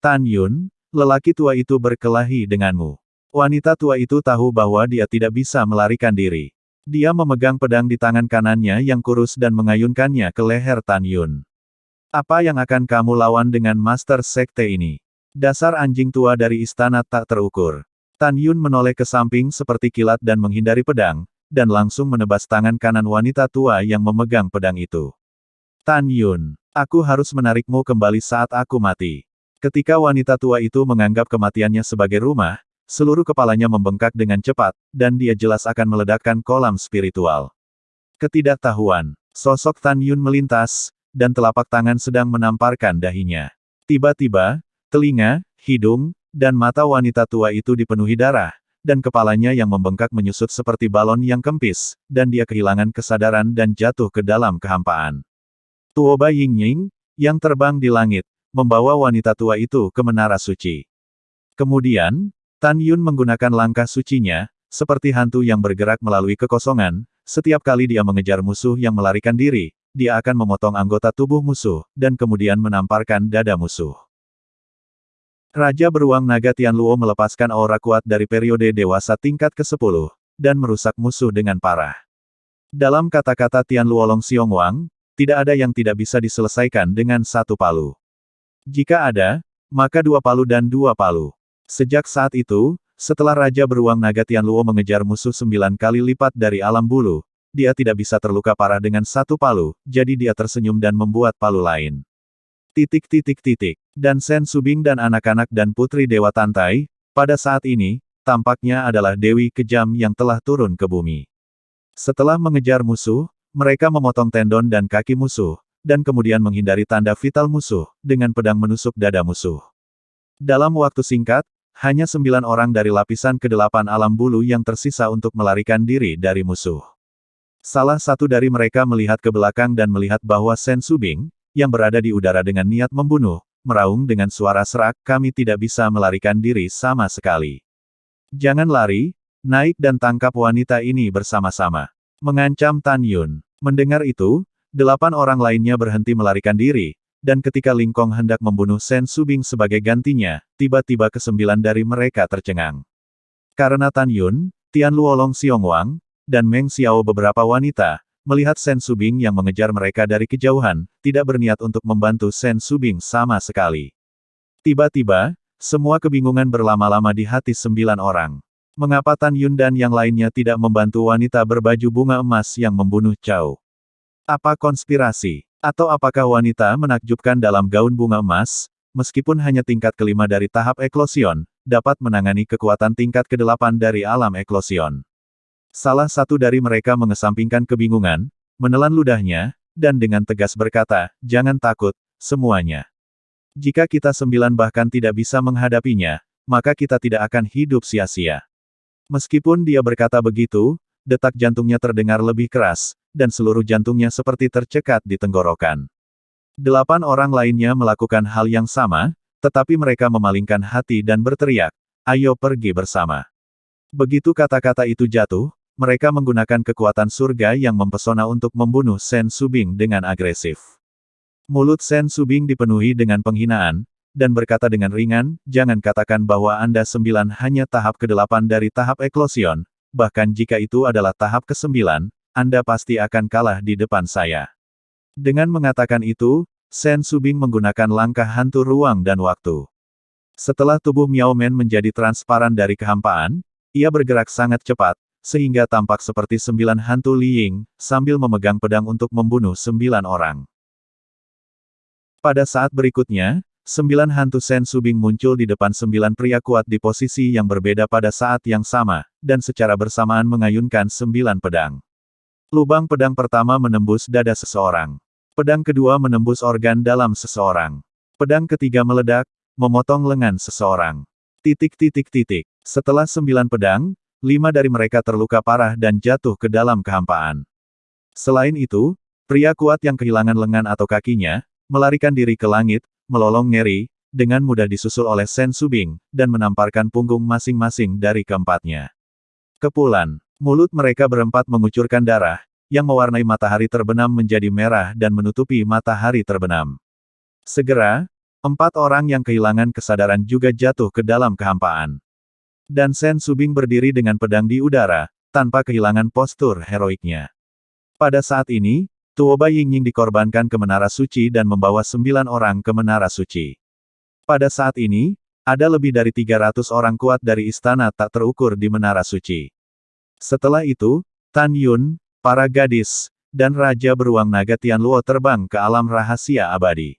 Tan Yun, lelaki tua itu berkelahi denganmu. Wanita tua itu tahu bahwa dia tidak bisa melarikan diri. Dia memegang pedang di tangan kanannya yang kurus dan mengayunkannya ke leher Tan Yun. Apa yang akan kamu lawan dengan Master Sekte ini? Dasar anjing tua dari istana tak terukur. Tan Yun menoleh ke samping seperti kilat dan menghindari pedang, dan langsung menebas tangan kanan wanita tua yang memegang pedang itu. Tan Yun, aku harus menarikmu kembali saat aku mati. Ketika wanita tua itu menganggap kematiannya sebagai rumah, seluruh kepalanya membengkak dengan cepat, dan dia jelas akan meledakkan kolam spiritual. Ketidaktahuan. Sosok Tan Yun melintas, dan telapak tangan sedang menamparkan dahinya. Tiba-tiba, telinga, hidung, dan mata wanita tua itu dipenuhi darah, dan kepalanya yang membengkak menyusut seperti balon yang kempis, dan dia kehilangan kesadaran dan jatuh ke dalam kehampaan. Tuoba Yingying, yang terbang di langit, membawa wanita tua itu ke menara suci. Kemudian, Tan Yun menggunakan langkah sucinya, seperti hantu yang bergerak melalui kekosongan, setiap kali dia mengejar musuh yang melarikan diri, dia akan memotong anggota tubuh musuh, dan kemudian menamparkan dada musuh. Raja Beruang Naga Tianluo melepaskan aura kuat dari periode dewasa tingkat ke-10, dan merusak musuh dengan parah. Dalam kata-kata Tianluo Long Xiongwang, tidak ada yang tidak bisa diselesaikan dengan satu palu. Jika ada, maka 2 palu dan 2 palu. Sejak saat itu, setelah Raja Beruang Naga Tianluo mengejar musuh 9 kali lipat dari alam bulu, dia tidak bisa terluka parah dengan 1 palu, jadi dia tersenyum dan membuat palu lain. Dan Sen Subing dan anak-anak dan putri Dewa Tantai, pada saat ini, tampaknya adalah Dewi Kejam yang telah turun ke bumi. Setelah mengejar musuh, mereka memotong tendon dan kaki musuh, dan kemudian menghindari tanda vital musuh, dengan pedang menusuk dada musuh. Dalam waktu singkat, hanya 9 orang dari lapisan ke-8 alam bulu yang tersisa untuk melarikan diri dari musuh. Salah satu dari mereka melihat ke belakang dan melihat bahwa Sen Subing, yang berada di udara dengan niat membunuh, meraung dengan suara serak, "Kami tidak bisa melarikan diri sama sekali. Jangan lari, naik dan tangkap wanita ini bersama-sama," mengancam Tan Yun. Mendengar itu, 8 orang lainnya berhenti melarikan diri, dan ketika Ling Kong hendak membunuh Sen Subing sebagai gantinya, tiba-tiba ke-9 dari mereka tercengang. Karena Tan Yun, Tianluo Long Xiongwang, dan Meng Xiao beberapa wanita, melihat Sen Subing yang mengejar mereka dari kejauhan, tidak berniat untuk membantu Sen Subing sama sekali. Tiba-tiba, semua kebingungan berlama-lama di hati 9 orang. Mengapa Tan Yun dan yang lainnya tidak membantu wanita berbaju bunga emas yang membunuh Cao? Apa konspirasi? Atau apakah wanita menakjubkan dalam gaun bunga emas, meskipun hanya tingkat ke-5 dari tahap eklosion, dapat menangani kekuatan tingkat ke-8 dari alam eklosion? Salah satu dari mereka mengesampingkan kebingungan, menelan ludahnya, dan dengan tegas berkata, "Jangan takut, semuanya. Jika kita 9 bahkan tidak bisa menghadapinya, maka kita tidak akan hidup sia-sia." Meskipun dia berkata begitu, detak jantungnya terdengar lebih keras, dan seluruh jantungnya seperti tercekat di tenggorokan. 8 orang lainnya melakukan hal yang sama, tetapi mereka memalingkan hati dan berteriak, "Ayo pergi bersama." Begitu kata-kata itu jatuh, mereka menggunakan kekuatan surga yang mempesona untuk membunuh Sen Subing dengan agresif. Mulut Sen Subing dipenuhi dengan penghinaan, dan berkata dengan ringan, "Jangan katakan bahwa Anda 9 hanya tahap ke-8 dari tahap eklosion, bahkan jika itu adalah tahap ke-9, Anda pasti akan kalah di depan saya." Dengan mengatakan itu, Sen Subing menggunakan langkah hantu ruang dan waktu. Setelah tubuh Miao Men menjadi transparan dari kehampaan, ia bergerak sangat cepat, sehingga tampak seperti 9 hantu Liying, sambil memegang pedang untuk membunuh 9 orang. Pada saat berikutnya, 9 hantu Sen Subing muncul di depan 9 pria kuat di posisi yang berbeda pada saat yang sama, dan secara bersamaan mengayunkan 9 pedang. Lubang pedang pertama menembus dada seseorang. Pedang kedua menembus organ dalam seseorang. Pedang ketiga meledak, memotong lengan seseorang. Setelah 9 pedang, 5 dari mereka terluka parah dan jatuh ke dalam kehampaan. Selain itu, pria kuat yang kehilangan lengan atau kakinya, melarikan diri ke langit, melolong ngeri, dengan mudah disusul oleh Sen Subing, dan menamparkan punggung masing-masing dari keempatnya. Kepulan. Mulut mereka berempat mengucurkan darah, yang mewarnai matahari terbenam menjadi merah dan menutupi matahari terbenam. Segera, 4 orang yang kehilangan kesadaran juga jatuh ke dalam kehampaan. Dan Sen Subing berdiri dengan pedang di udara, tanpa kehilangan postur heroiknya. Pada saat ini, Tuoba Yingying dikorbankan ke Menara Suci dan membawa 9 orang ke Menara Suci. Pada saat ini, ada lebih dari 300 orang kuat dari istana tak terukur di Menara Suci. Setelah itu, Tan Yun, para gadis, dan Raja Beruang Naga Tianluo terbang ke alam rahasia abadi.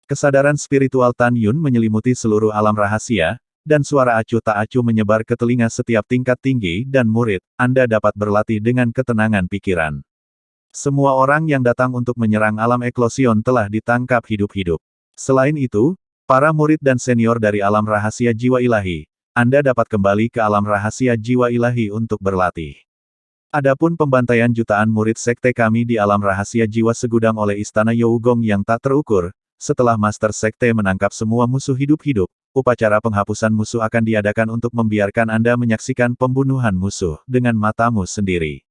Kesadaran spiritual Tan Yun menyelimuti seluruh alam rahasia, dan suara acuh tak acuh menyebar ke telinga setiap tingkat tinggi dan murid, Anda dapat berlatih dengan ketenangan pikiran. Semua orang yang datang untuk menyerang alam eklosion telah ditangkap hidup-hidup. Selain itu, para murid dan senior dari alam rahasia jiwa ilahi, Anda dapat kembali ke alam rahasia jiwa ilahi untuk berlatih. Adapun pembantaian jutaan murid sekte kami di alam rahasia jiwa segudang oleh Istana Yougong yang tak terukur, setelah Master Sekte menangkap semua musuh hidup-hidup, upacara penghapusan musuh akan diadakan untuk membiarkan Anda menyaksikan pembunuhan musuh dengan matamu sendiri.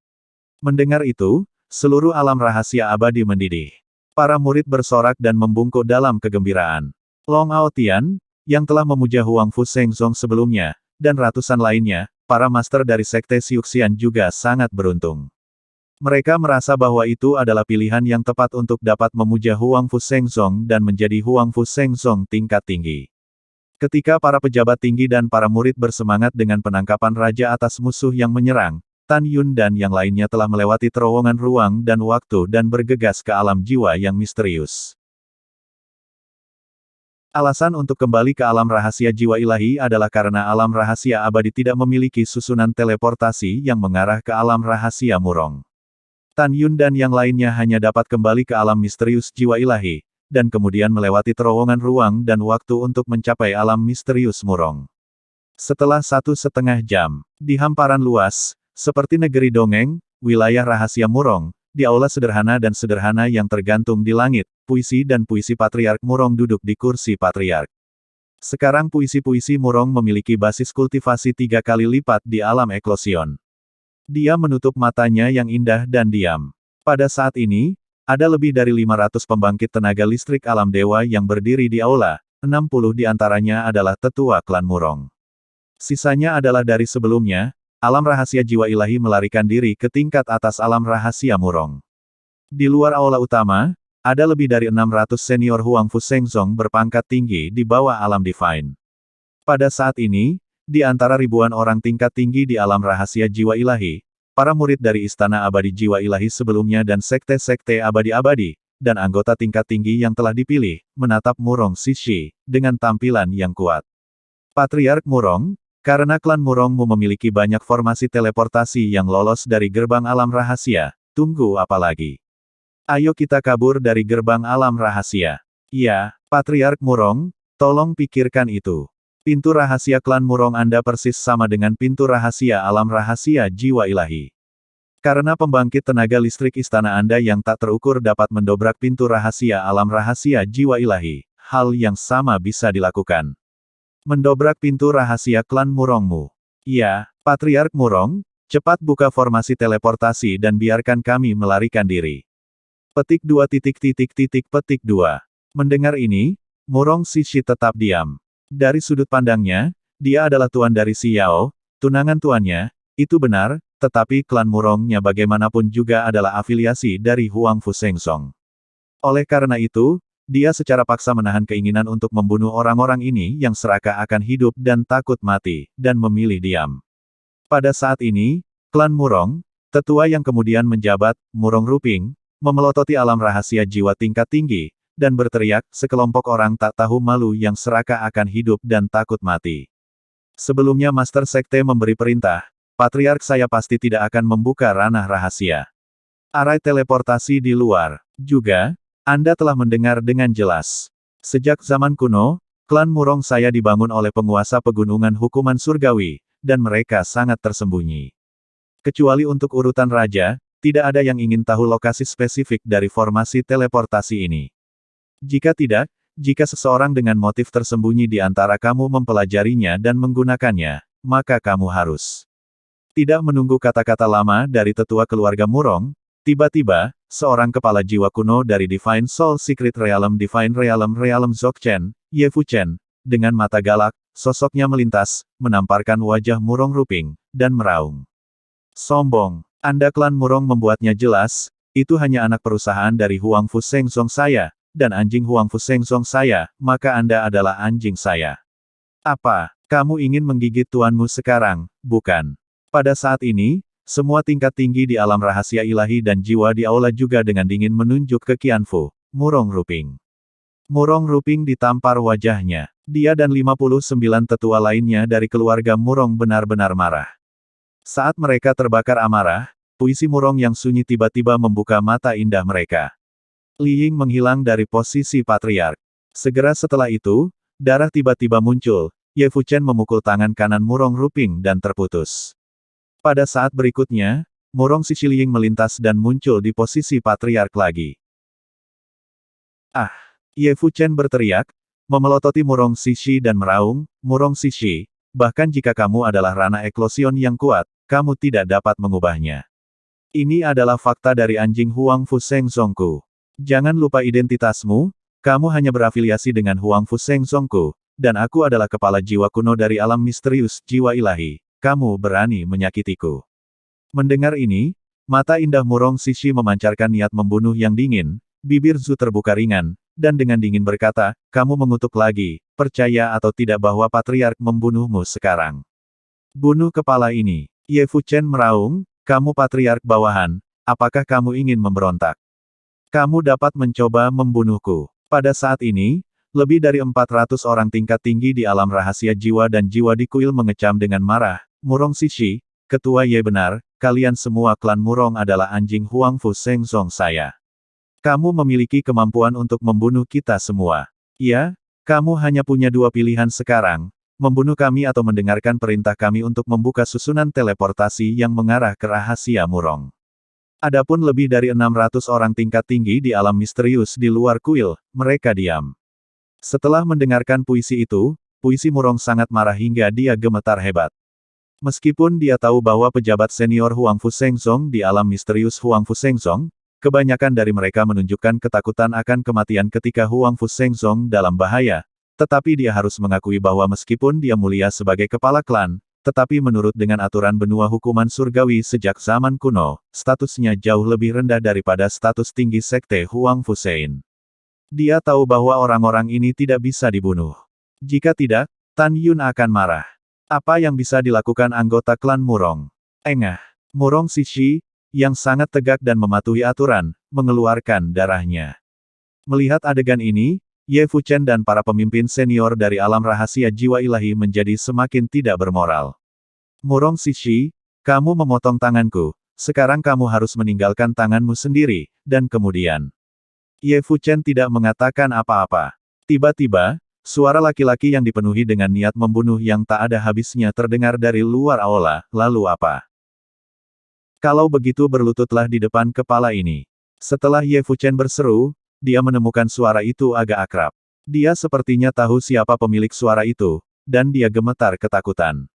Mendengar itu, seluruh alam rahasia abadi mendidih. Para murid bersorak dan membungkuk dalam kegembiraan. Long Aotian, yang telah memuja Huang Fu Shengzong sebelumnya, dan ratusan lainnya, para master dari Sekte Siuxian juga sangat beruntung. Mereka merasa bahwa itu adalah pilihan yang tepat untuk dapat memuja Huang Fu Shengzong dan menjadi Huang Fu Shengzong tingkat tinggi. Ketika para pejabat tinggi dan para murid bersemangat dengan penangkapan raja atas musuh yang menyerang, Tan Yun dan yang lainnya telah melewati terowongan ruang dan waktu dan bergegas ke alam jiwa yang misterius. Alasan untuk kembali ke alam rahasia jiwa ilahi adalah karena alam rahasia abadi tidak memiliki susunan teleportasi yang mengarah ke alam rahasia murong. Tan Yun dan yang lainnya hanya dapat kembali ke alam misterius jiwa ilahi, dan kemudian melewati terowongan ruang dan waktu untuk mencapai alam misterius murong. Setelah 1,5 jam, di hamparan luas, seperti negeri dongeng, wilayah rahasia murong, di aula sederhana dan sederhana yang tergantung di langit, puisi dan puisi Patriark Murong duduk di kursi Patriark. Sekarang puisi-puisi murong memiliki basis kultivasi 3 kali lipat di alam eklosion. Dia menutup matanya yang indah dan diam. Pada saat ini, ada lebih dari 500 pembangkit tenaga listrik alam dewa yang berdiri di aula, 60 di antaranya adalah tetua klan Murong. Sisanya adalah dari sebelumnya, alam rahasia jiwa ilahi melarikan diri ke tingkat atas alam rahasia Murong. Di luar aula utama, ada lebih dari 600 senior Huang Fu Shengzong berpangkat tinggi di bawah alam divine. Pada saat ini, di antara ribuan orang tingkat tinggi di alam rahasia jiwa ilahi, para murid dari Istana Abadi Jiwa Ilahi sebelumnya dan sekte-sekte abadi-abadi, dan anggota tingkat tinggi yang telah dipilih, menatap Murong Sishi, dengan tampilan yang kuat. Patriark Murong, karena klan Murongmu memiliki banyak formasi teleportasi yang lolos dari gerbang alam rahasia, tunggu apa lagi? Ayo kita kabur dari gerbang alam rahasia. Iya, Patriark Murong, tolong pikirkan itu. Pintu rahasia klan Murong Anda persis sama dengan pintu rahasia alam rahasia jiwa ilahi. Karena pembangkit tenaga listrik istana Anda yang tak terukur dapat mendobrak pintu rahasia alam rahasia jiwa ilahi, hal yang sama bisa dilakukan. Mendobrak pintu rahasia klan Murongmu. Ya, Patriark Murong, cepat buka formasi teleportasi dan biarkan kami melarikan diri. Petik 2. Petik 2. Mendengar ini, Murong Sishi tetap diam. Dari sudut pandangnya, dia adalah tuan dari Xiao, tunangan tuannya, itu benar, tetapi klan Murongnya bagaimanapun juga adalah afiliasi dari Huang Fu Shengzong. Oleh karena itu, dia secara paksa menahan keinginan untuk membunuh orang-orang ini yang serakah akan hidup dan takut mati, dan memilih diam. Pada saat ini, klan Murong, tetua yang kemudian menjabat, Murong Ruping, memelototi alam rahasia jiwa tingkat tinggi, dan berteriak, sekelompok orang tak tahu malu yang serakah akan hidup dan takut mati. Sebelumnya Master Sekte memberi perintah, Patriark saya pasti tidak akan membuka ranah rahasia. Arai teleportasi di luar. Juga, Anda telah mendengar dengan jelas. Sejak zaman kuno, klan Murong saya dibangun oleh penguasa pegunungan hukuman surgawi, dan mereka sangat tersembunyi. Kecuali untuk urutan raja, tidak ada yang ingin tahu lokasi spesifik dari formasi teleportasi ini. Jika tidak, jika seseorang dengan motif tersembunyi di antara kamu mempelajarinya dan menggunakannya, maka kamu harus. Tidak menunggu kata-kata lama dari tetua keluarga Murong, tiba-tiba, seorang kepala jiwa kuno dari Divine Soul Secret Realm Divine Realm Dzogchen, Ye Fuchen, dengan mata galak, sosoknya melintas, menamparkan wajah Murong Ruping, dan meraung. Sombong, Anda klan Murong membuatnya jelas, itu hanya anak perusahaan dari Huang Fu Shengzong saya, dan anjing Huang Fu Shengzong saya, maka Anda adalah anjing saya. Apa, kamu ingin menggigit tuanmu sekarang, bukan? Pada saat ini, semua tingkat tinggi di alam rahasia ilahi dan jiwa di aula juga dengan dingin menunjuk ke Qianfu, Murong Ruping. Murong Ruping ditampar wajahnya. Dia dan 59 tetua lainnya dari keluarga Murong benar-benar marah. Saat mereka terbakar amarah, puisi Murong yang sunyi tiba-tiba membuka mata indah mereka. Li Ying menghilang dari posisi Patriark. Segera setelah itu, darah tiba-tiba muncul, Ye Fuchen memukul tangan kanan Murong Ruping dan terputus. Pada saat berikutnya, Murong Sishi Li Ying melintas dan muncul di posisi Patriark lagi. Ah! Ye Fuchen berteriak, memelototi Murong Sishi dan meraung, Murong Sishi, bahkan jika kamu adalah ranah eklosion yang kuat, kamu tidak dapat mengubahnya. Ini adalah fakta dari anjing Huang Fuseng Zongku. Jangan lupa identitasmu, kamu hanya berafiliasi dengan Huang Fuseng Zongku, dan aku adalah kepala jiwa kuno dari alam misterius jiwa ilahi, kamu berani menyakitiku. Mendengar ini, mata indah Murong Sishi memancarkan niat membunuh yang dingin, bibir Zhu terbuka ringan, dan dengan dingin berkata, kamu mengutuk lagi, percaya atau tidak bahwa Patriark membunuhmu sekarang. Bunuh kepala ini. Ye Fuchen meraung, kamu Patriark bawahan, apakah kamu ingin memberontak? Kamu dapat mencoba membunuhku. Pada saat ini, lebih dari 400 orang tingkat tinggi di alam rahasia jiwa dan jiwa di kuil mengecam dengan marah, Murong Sishi, Ketua Ye benar, kalian semua klan Murong adalah anjing Huang Fuseng Zong saya. Kamu memiliki kemampuan untuk membunuh kita semua. Ya, kamu hanya punya dua pilihan sekarang, membunuh kami atau mendengarkan perintah kami untuk membuka susunan teleportasi yang mengarah ke rahasia Murong. Adapun lebih dari 600 orang tingkat tinggi di alam misterius di luar kuil, mereka diam. Setelah mendengarkan puisi itu, puisi Murong sangat marah hingga dia gemetar hebat. Meskipun dia tahu bahwa pejabat senior Huang Fuseng Zong di alam misterius Huang Fuseng Zong, kebanyakan dari mereka menunjukkan ketakutan akan kematian ketika Huang Fuseng Zong dalam bahaya, tetapi dia harus mengakui bahwa meskipun dia mulia sebagai kepala klan, tetapi menurut dengan aturan benua hukuman surgawi sejak zaman kuno, statusnya jauh lebih rendah daripada status tinggi sekte Huang Fusein. Dia tahu bahwa orang-orang ini tidak bisa dibunuh. Jika tidak, Tan Yun akan marah. Apa yang bisa dilakukan anggota klan Murong? Engah. Murong Sishi, yang sangat tegak dan mematuhi aturan, mengeluarkan darahnya. Melihat adegan ini, Ye Fuchen dan para pemimpin senior dari alam rahasia jiwa ilahi menjadi semakin tidak bermoral. Murong Sishi, kamu memotong tanganku, sekarang kamu harus meninggalkan tanganmu sendiri, dan kemudian. Ye Fuchen tidak mengatakan apa-apa. Tiba-tiba, suara laki-laki yang dipenuhi dengan niat membunuh yang tak ada habisnya terdengar dari luar aula, lalu apa? Kalau begitu berlututlah di depan kepala ini. Setelah Ye Fuchen berseru, dia menemukan suara itu agak akrab. Dia sepertinya tahu siapa pemilik suara itu, dan dia gemetar ketakutan.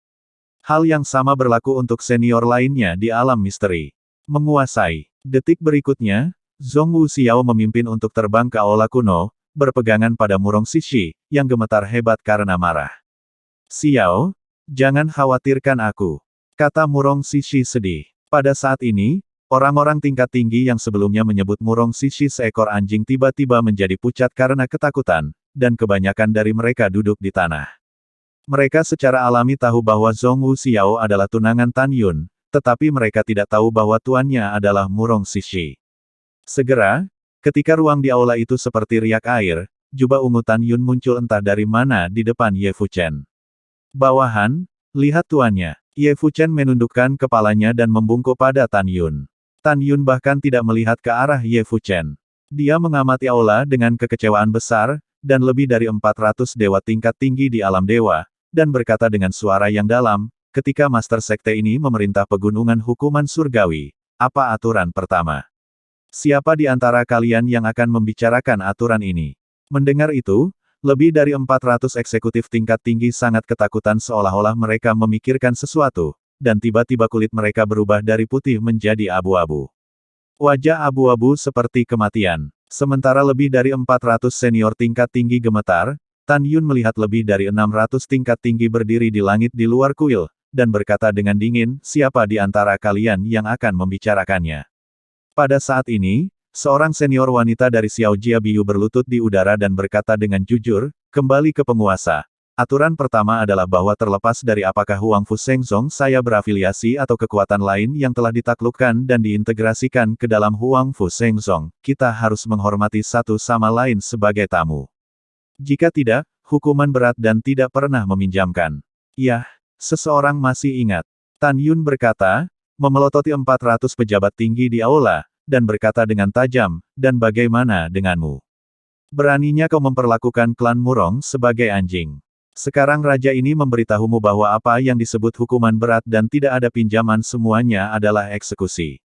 Hal yang sama berlaku untuk senior lainnya di alam misteri. Menguasai. Detik berikutnya, Zhong Wu Xiao memimpin untuk terbang ke aula kuno, berpegangan pada Murong Sishi, yang gemetar hebat karena marah. Xiao, jangan khawatirkan aku, kata Murong Sishi sedih. Pada saat ini, orang-orang tingkat tinggi yang sebelumnya menyebut Murong Sishi seekor anjing tiba-tiba menjadi pucat karena ketakutan, dan kebanyakan dari mereka duduk di tanah. Mereka secara alami tahu bahwa Zhong Wu Xiao adalah tunangan Tan Yun, tetapi mereka tidak tahu bahwa tuannya adalah Murong Sishi. Segera, ketika ruang di aula itu seperti riak air, jubah ungu Tan Yun muncul entah dari mana di depan Ye Fuchen. Bawahan, lihat tuannya. Ye Fuchen menundukkan kepalanya dan membungkuk pada Tan Yun. Tan Yun bahkan tidak melihat ke arah Ye Fuchen. Dia mengamati aula dengan kekecewaan besar, dan lebih dari 400 dewa tingkat tinggi di alam dewa, dan berkata dengan suara yang dalam, ketika Master Sekte ini memerintah pegunungan hukuman surgawi, apa aturan pertama? Siapa di antara kalian yang akan membicarakan aturan ini? Mendengar itu, lebih dari 400 eksekutif tingkat tinggi sangat ketakutan seolah-olah mereka memikirkan sesuatu, dan tiba-tiba kulit mereka berubah dari putih menjadi abu-abu. Wajah abu-abu seperti kematian. Sementara lebih dari 400 senior tingkat tinggi gemetar, Tan Yun melihat lebih dari 600 tingkat tinggi berdiri di langit di luar kuil, dan berkata dengan dingin, siapa di antara kalian yang akan membicarakannya? Pada saat ini, seorang senior wanita dari Xiao Jia Biu berlutut di udara dan berkata dengan jujur, kembali ke penguasa. Aturan pertama adalah bahwa terlepas dari apakah Huang Fuseng Zong saya berafiliasi atau kekuatan lain yang telah ditaklukkan dan diintegrasikan ke dalam Huang Fuseng Zong, kita harus menghormati satu sama lain sebagai tamu. Jika tidak, hukuman berat dan tidak pernah meminjamkan. Yah, seseorang masih ingat. Tan Yun berkata, memelototi 400 pejabat tinggi di aula, dan berkata dengan tajam, dan bagaimana denganmu? Beraninya kau memperlakukan klan Murong sebagai anjing. Sekarang raja ini memberitahumu bahwa apa yang disebut hukuman berat dan tidak ada pinjaman semuanya adalah eksekusi.